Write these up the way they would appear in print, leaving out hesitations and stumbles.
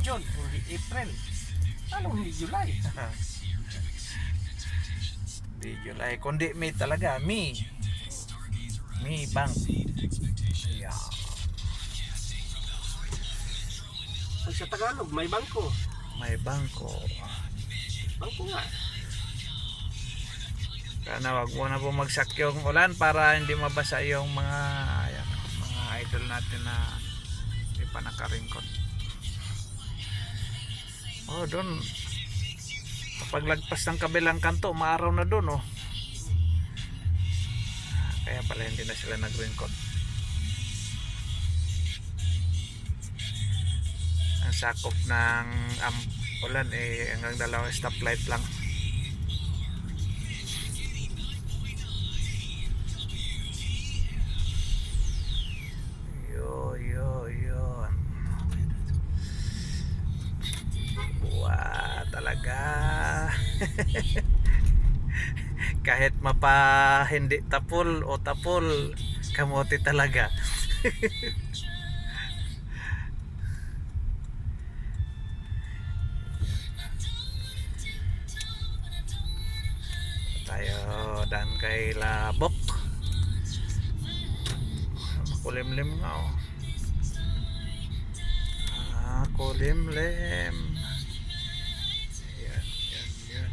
June, hindi April. Anong hindi July? Di July, kundi May talaga. May Bank. Yeah. Pag sa Tagalog, may bangko. May bangko. Bangko nga. Sana wag mo na bumagsak yung ulan para hindi mabasa yung mga ayan, mga idol natin na di pa nakaringkot. Oh, doon. Kapag lagpas ng kabilang kanto, maaraw na doon, oh. Kaya pala hindi na sila nagringkot. Ang sakop ng ulan hanggang dalawang stoplight lang. Yun. Wah, talaga. Kahit mapa hindi tapol o tapol, kamote talaga. Tayo dan kay Labok. Makulimlim nga, oh. Kulimlim. Yan.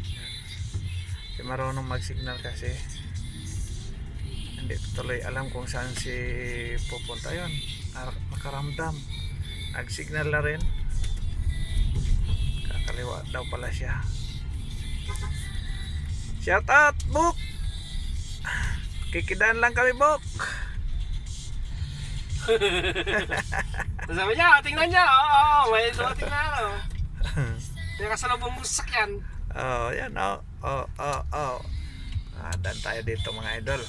Si marunong mag-signal kasi hindi tuloy alam kung saan si pupunta yun. Nakaramdam. Nag-signal na rin. Kakaliwa daw pala siya. Shout out, Buk! Kikidaan lang kami, Buk! Sabi niya, tingnan niya. Oo, may dumating na ano. May kasalubong mo sa sakyan. Oh, yan, oh. Dan tayo dito, mga idol.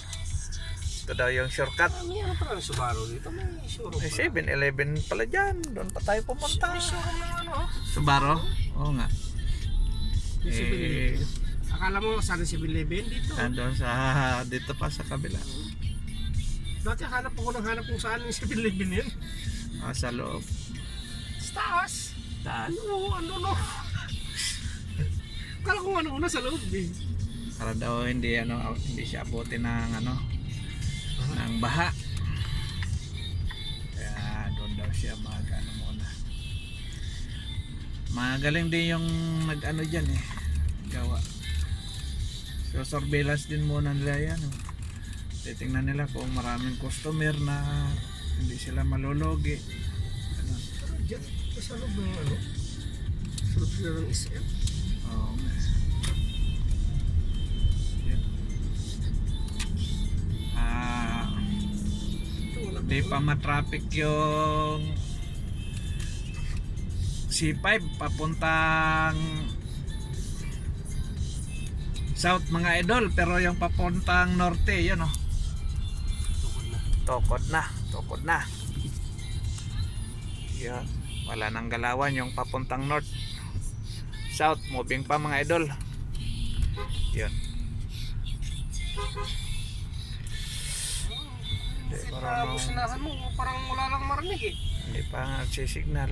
Ito daw yung shortcut. May ano pala ng Subaru dito? May showroom May pala. 7-Eleven pala dyan. Doon pa tayo pumunta. May showroom na ano. Subaru? Oo nga. Yung 7-Eleven. Akala mo saan yung 7-Eleven dito? Nandun sa, dito pa sa kabila. Dati hanap kung saan yung 7-Eleven yun. Sa loob. Sa taas. Taas. Ano. Akala ko ano sa loob eh. Para daw hindi siya abutin ng ng baha. Kaya doon daw siya muna. Magaling din yung dyan gawa. So surveillance din muna nila yan. Titingnan nila kung maraming customer na hindi sila malulugi. Diyan, sa loob ng sa loob sila ng SM. Oo. Di pa matraffic yung C5 papuntang south, mga idol, pero yung papuntang norte yun, oh. Tukod na yan, wala nang galawan yung papuntang north. South moving pa, mga idol. Yun. Businahan mo, parang wala lang marinig eh. Hindi pa nga nagsisignal.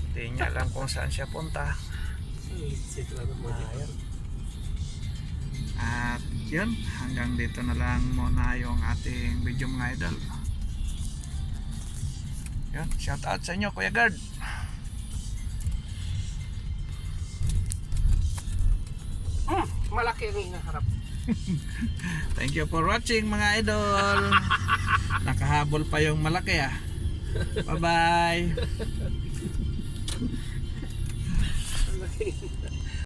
Hindi niya alam kung saan siya punta. Ayun. At yun, hanggang dito na lang muna yung ating video, mga idol. Yun, shout out sa inyo, Kuya Gard. Malaki ang hinaharap. Thank you for watching, mga idol. Nakahabol pa yung malaki, ah. Bye bye.